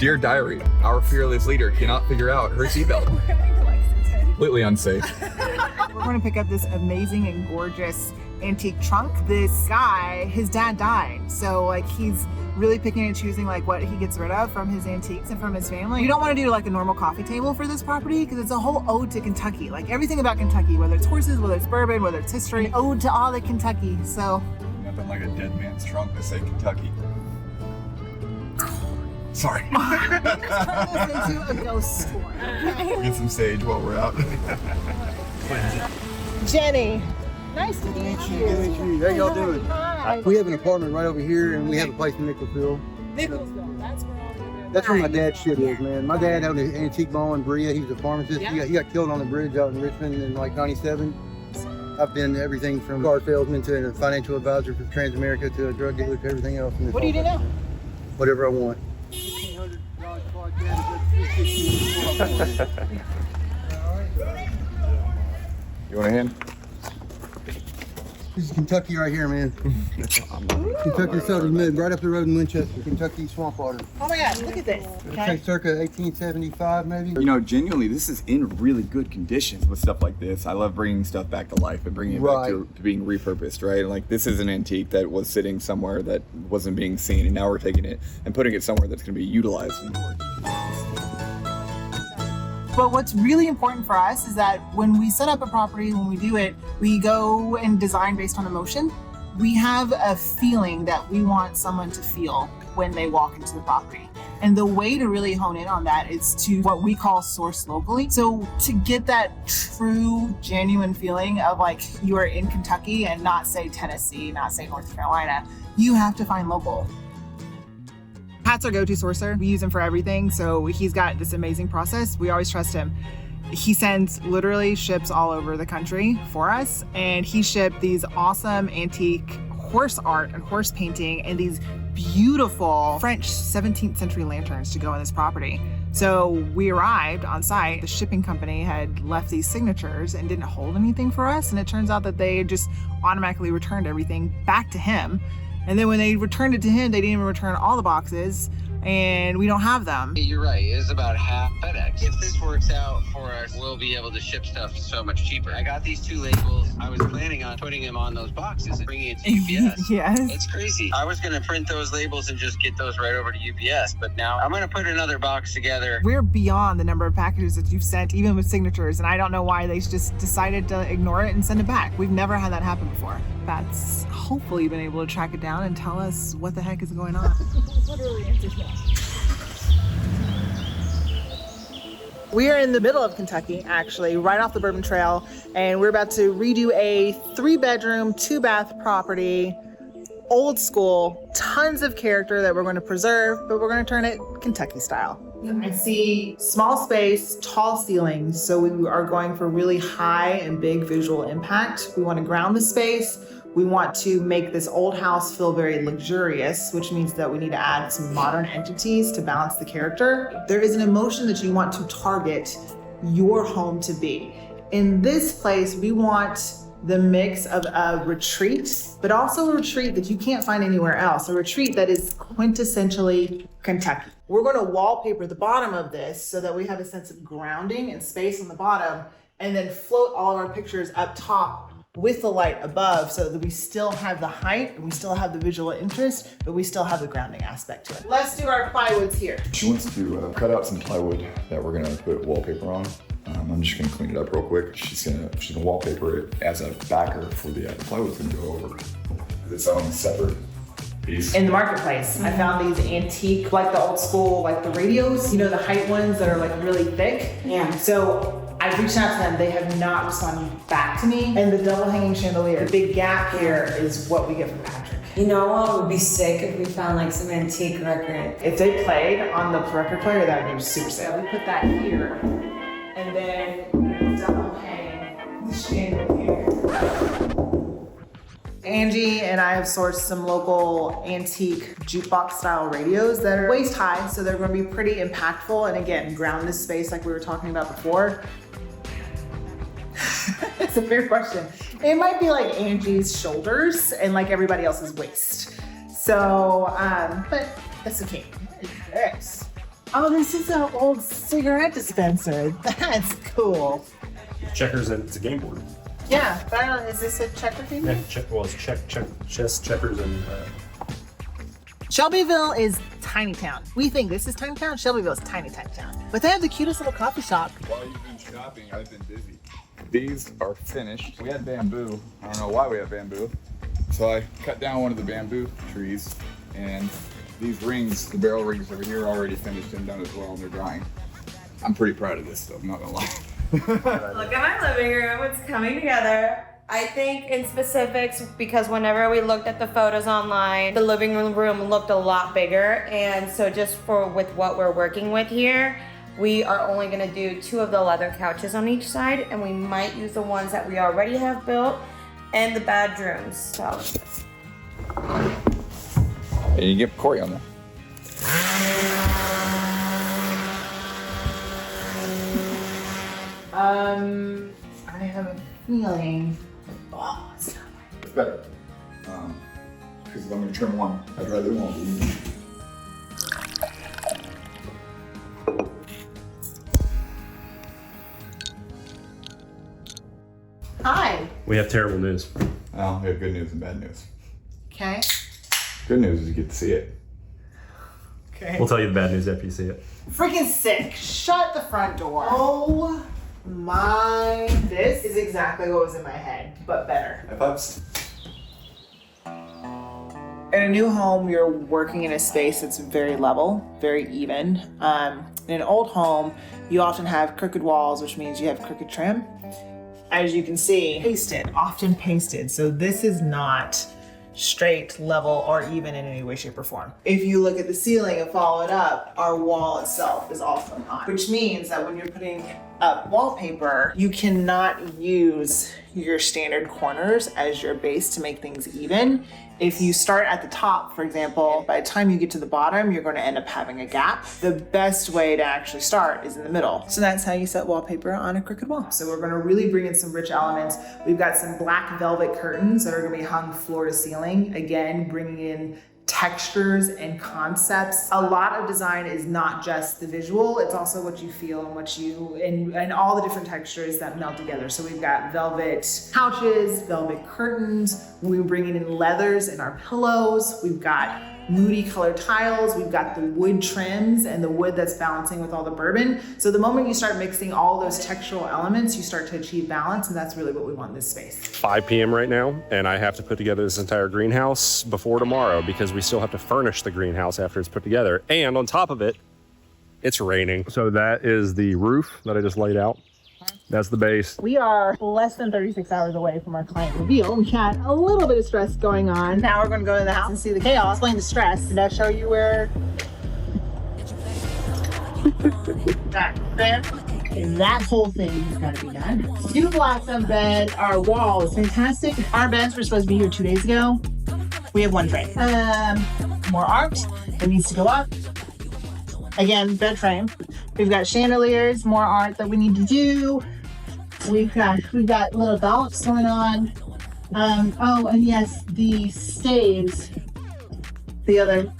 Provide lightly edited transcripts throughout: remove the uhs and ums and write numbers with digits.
Dear Diary, our fearless leader cannot figure out her seatbelt. Completely unsafe. We're going to pick up this amazing and gorgeous antique trunk. This guy, his dad died, so like he's really picking and choosing like what he gets rid of from his antiques and from his family. We don't want to do like a normal coffee table for this property because it's a whole ode to Kentucky. Like everything about Kentucky, whether it's horses, whether it's bourbon, whether it's history, an ode to all the Kentucky. So Nothing like a dead man's trunk to say Kentucky. Sorry. turn this into a ghost story. Okay? Get some sage while we're out. Jenny, nice to meet you. Good to meet you. How y'all doing? Hi. We have an apartment right over here, and we have a place in Nicholsville. Nicholsville, that's where all the That's where my dad's shit is, man. My dad owned an antique mall in Berea. He was a pharmacist. Yeah. He got killed on the bridge out in Richmond in like '97. I've been everything from car salesman to a financial advisor for Transamerica to a drug dealer to everything else. In this What do you do now? Whatever I want. You want a hand? This is Kentucky right here, man. Kentucky Southern Mid, right up the road in Winchester, Kentucky swamp water. Oh my God, look at this. I'd say circa 1875, maybe. You know, genuinely, this is in really good conditions with stuff like this. I love bringing stuff back to life and bringing it back to being repurposed, right? Like, this is an antique that was sitting somewhere that wasn't being seen, and now we're taking it and putting it somewhere that's going to be utilized. But what's really important for us is that when we set up a property, when we do it, we go and design based on emotion. We have a feeling that we want someone to feel when they walk into the property. And the way to really hone in on that is to what we call source locally. So to get that true, genuine feeling of like you are in Kentucky and not say Tennessee, not say North Carolina, you have to find local. Pat's our go-to sourcer. We use him for everything. So he's got this amazing process. We always trust him. He sends literally ships all over the country for us. And he shipped these awesome antique horse art and horse painting and these beautiful French 17th century lanterns to go on this property. So we arrived on site. The shipping company had left these signatures and didn't hold anything for us. And it turns out that they just automatically returned everything back to him. And then when they returned it to him, they didn't even return all the boxes, and we don't have them. You're right, it is about half FedEx. If this works out for us, we'll be able to ship stuff so much cheaper. I got these 2 labels. I was planning on putting them on those boxes and bringing it to UPS. Yes. It's crazy. I was gonna print those labels and just get those right over to UPS, but now I'm gonna put another box together. We're beyond the number of packages that you've sent, even with signatures, and I don't know why they just decided to ignore it and send it back. We've never had that happen before. Pat's hopefully been able to track it down and tell us what the heck is going on. We are in the middle of Kentucky, actually, right off the Bourbon Trail, and we're about to redo a 3-bedroom, 2-bath property, old school, tons of character that we're going to preserve, but we're going to turn it Kentucky style. I see small space, tall ceilings, so we are going for really high and big visual impact. We want to ground the space. We want to make this old house feel very luxurious, which means that we need to add some modern entities to balance the character. There is an emotion that you want to target your home to be. In this place, we want the mix of a retreat, but also a retreat that you can't find anywhere else, a retreat that is quintessentially Kentucky. We're going to wallpaper the bottom of this so that we have a sense of grounding and space on the bottom, and then float all of our pictures up top with the light above so that we still have the height and we still have the visual interest, but we still have the grounding aspect to it. Let's do our plywoods here. She wants to cut out some plywood that we're gonna put wallpaper on. I'm just gonna clean it up real quick. She's gonna wallpaper it as a backer for the plywood's gonna go over. It's own separate piece. In the marketplace, I found these antique, like the old school, like the radios, you know, the height ones that are like really thick. Yeah. So I've reached out to them, they have not responded back to me. And the double hanging chandelier, the big gap here is what we get from Patrick. You know what would be sick if we found like some antique record? If they played on the record player, that would be super sick. We put that here, and then double hang the chandelier. Angie and I have sourced some local antique jukebox style radios that are waist high, so they're going to be pretty impactful and again, ground this space like we were talking about before. It's a fair question. It might be like Angie's shoulders and like everybody else's waist. So, but that's okay. Yes. Oh, this is an old cigarette dispenser. That's cool. Checkers and it's a game board. Yeah, but I don't know, is this a checker game? Yeah, it's chess, checkers, and Shelbyville is tiny town. We think this is tiny town. Shelbyville is tiny town. But they have the cutest little coffee shop. While you've been shopping, I've been busy. These are finished. We had bamboo. I don't know why we have bamboo. So I cut down one of the bamboo trees, and these rings, the barrel rings over here, are already finished and done as well, and they're drying. I'm pretty proud of this, though. I'm not gonna lie. Look at my living room. It's coming together. I think in specifics, because whenever we looked at the photos online, the living room looked a lot bigger. And so just with what we're working with here, we are only gonna do 2 of the leather couches on each side, and we might use the ones that we already have built and the bedrooms. So. And you get Corey on there. I have a feeling. Oh, it's not. It's better. Because I'm gonna trim one. I'd rather one. Hi. we have terrible news. Well, we have good news and bad news. Okay. Good news is you get to see it. Okay. We'll tell you the bad news after you see it. Freaking sick. Shut the front door. Oh my. This is exactly what was in my head, but better. High fives. In a new home, you're working in a space that's very level, very even. In an old home, you often have crooked walls, which means you have crooked trim. As you can see, pasted, often pasted. So this is not straight, level, or even in any way, shape, or form. If you look at the ceiling and follow it up, our wall itself is also not, which means that when you're putting up wallpaper, you cannot use your standard corners as your base to make things even. If you start at the top, for example, by the time you get to the bottom, you're going to end up having a gap. The best way to actually start is in the middle. So that's how you set wallpaper on a crooked wall. So we're going to really bring in some rich elements. We've got some black velvet curtains that are going to be hung floor to ceiling. Again, bringing in textures and concepts. A lot of design is not just the visual, it's also what you feel and what you, and all the different textures that meld together. So we've got velvet couches, velvet curtains, we're bringing in leathers in our pillows, we've got moody colored tiles, we've got the wood trims and the wood that's balancing with all the bourbon. So the moment you start mixing all those textural elements, you start to achieve balance, and that's really what we want in this space. 5 p.m. right now, and I have to put together this entire greenhouse before tomorrow because we still have to furnish the greenhouse after it's put together. And on top of it, it's raining. So that is the roof that I just laid out. That's the base. We are less than 36 hours away from our client reveal. We had a little bit of stress going on. Now we're going to go to the house and see the chaos, explain the stress, and I'll show you where that whole thing has got to be done. Beautiful accent bed. Our wall is fantastic. Our beds were supposed to be here 2 days ago. We have one tray. More art that needs to go up. Again, bed frame. We've got chandeliers, more art that we need to do. We've got little dollops going on. Oh, and yes, the staves. The other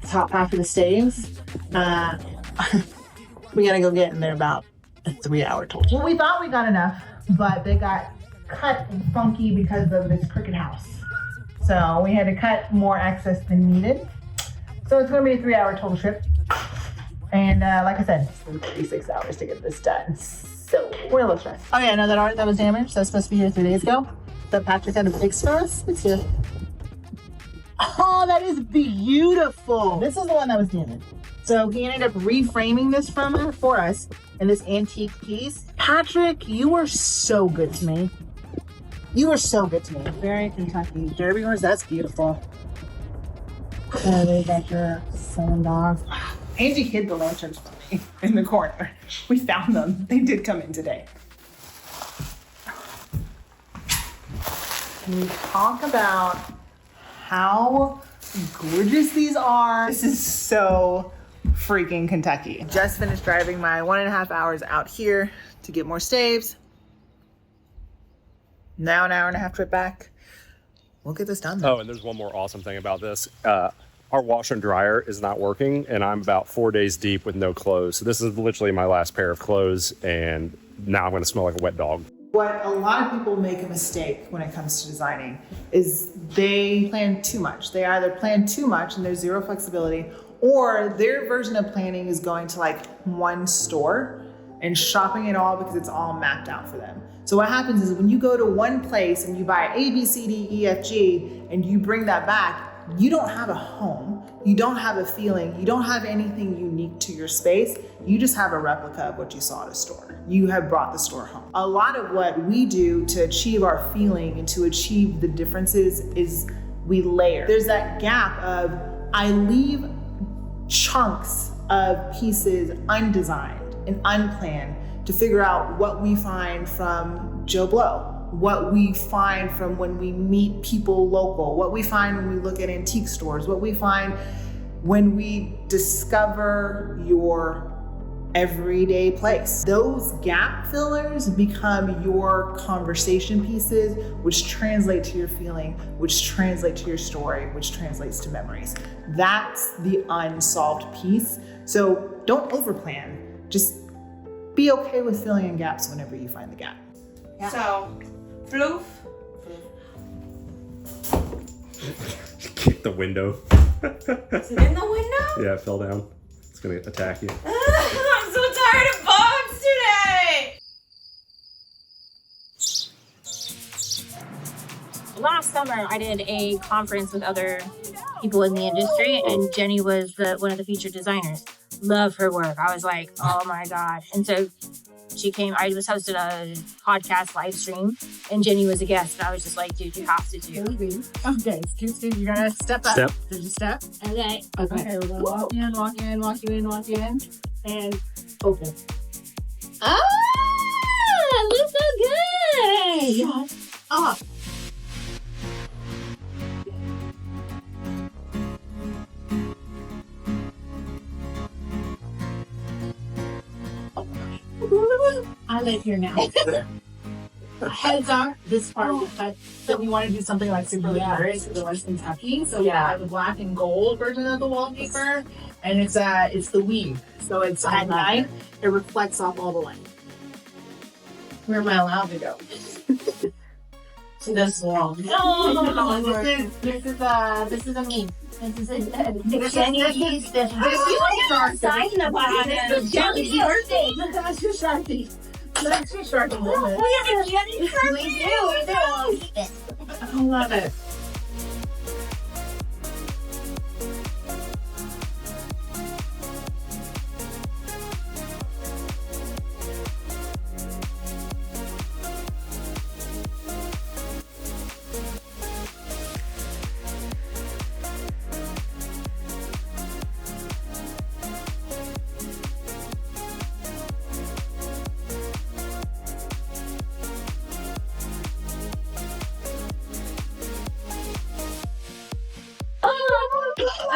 top half of the staves. We gotta go get in there about a 3-hour total. Well, we thought we got enough, but they got cut and funky because of this crooked house. So we had to cut more excess than needed. So it's gonna be a 3-hour total trip. And like I said, it's been 36 hours to get this done. So we're a little stressed. Oh yeah, no, that art that was damaged, that was supposed to be here 3 days ago. That Patrick had to fix for us. It's here. Oh, that is beautiful. This is the one that was damaged. So he ended up reframing this for us in this antique piece. Patrick, you were so good to me. You were so good to me. Very Kentucky. Derby horse, that's beautiful. They got your selling dogs. Angie hid the lanterns from me in the corner. We found them. They did come in today. Can we talk about how gorgeous these are? This is so freaking Kentucky. Just finished driving my 1.5 hours out here to get more staves. Now an 1.5 hour trip back. We'll get this done though. Oh, and there's one more awesome thing about this. our washer and dryer is not working, and I'm about 4 days deep with no clothes. So this is literally my last pair of clothes, and now I'm going to smell like a wet dog. What a lot of people make a mistake when it comes to designing is they plan too much. They either plan too much and there's zero flexibility, or their version of planning is going to like one store and shopping it all because it's all mapped out for them. So what happens is when you go to one place and you buy A, B, C, D, E, F, G, and you bring that back, you don't have a home, you don't have a feeling, you don't have anything unique to your space. You just have a replica of what you saw at a store. You have brought the store home. A lot of what we do to achieve our feeling and to achieve the differences is we layer. There's that gap of I leave chunks of pieces undesigned and unplanned to figure out what we find from Joe Blow, what we find from when we meet people local, what we find when we look at antique stores, what we find when we discover your everyday place. Those gap fillers become your conversation pieces, which translate to your feeling, which translate to your story, which translates to memories. That's the unsolved piece. So don't overplan. Just be okay with filling in gaps whenever you find the gap. Yeah. So, floof. Kick the window. Is it in the window? Yeah, it fell down. It's going to attack you. I'm so tired of bugs today. Last summer, I did a conference with other people in the industry, and Jenny was one of the featured designers. Love her work. I was like, oh my God. And so she came, I was hosting a podcast live stream, and Jenny was a guest. And I was just like, dude, you have to do. Okay, you're gonna step up. Step. Did you step? Okay. Okay, we're gonna walk in, and open. Ah, it looks so good. Shut up. I live here now. Heads up, this part of the cut. So we want to do something like super luxurious for the West Kentucky. So we have the black and gold version of the wallpaper, and it's the weave. So it's at night. It reflects off all the light. Where am I allowed to go? To this wall. No, this is a me. This is Jenny's. This is our sign about it. This is Jenny's birthday. That's your Sharpie. That's your Sharpie. We have a Jenny's birthday. We do. I love it.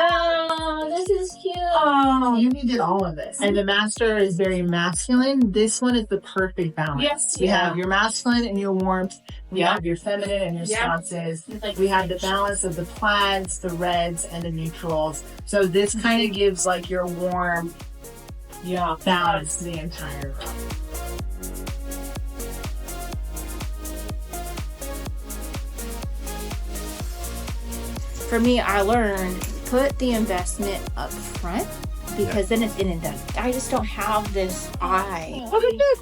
Oh, this is cute. Oh, you did all of this. And the master is very masculine. This one is the perfect balance. Yes. We have your masculine and your warmth. We have your feminine and your sconces. We have the balance of the plaids, the reds, and the neutrals. So this kind of gives like your warm balance to the entire room. For me, I learned put the investment up front because then it's in and done. I just don't have this eye. Look at this.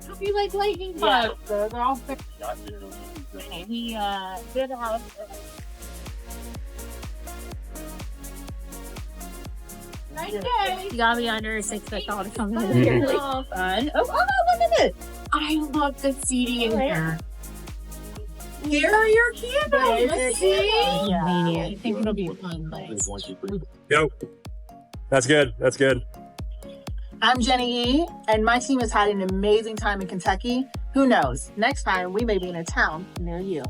Hope you like lightning bugs. They're all We did have. nice day. You gotta be under a 6 foot tall to come in here. Oh, fun. Oh, look at this. I love the seating in here. Here are your candles. Let's see. Yeah. I think it'll be a fun place. Yo. That's good. That's good. I'm Jenny E, and my team has had an amazing time in Kentucky. Who knows? Next time we may be in a town near you.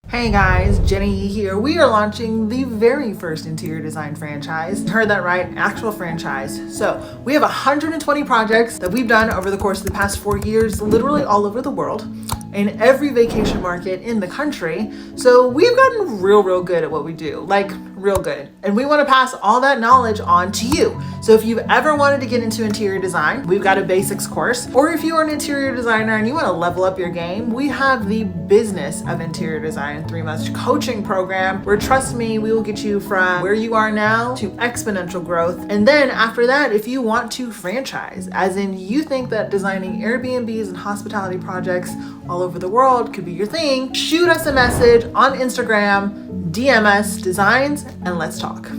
Hey guys, Jenny E here. We are launching the very first interior design franchise. Heard that right, actual franchise. So we have 120 projects that we've done over the course of the past 4 years, literally all over the world. in every vacation market in the country. So we've gotten real good at what we do, like real good. And we want to pass all that knowledge on to you. So if you've ever wanted to get into interior design, we've got a basics course. Or if you are an interior designer and you want to level up your game, we have the Business of Interior Design 3-month coaching program where, trust me, we will get you from where you are now to exponential growth. And then after that, if you want to franchise, as in you think that designing Airbnbs and hospitality projects all over the world could be your thing, shoot us a message on Instagram, DM us designs, and let's talk.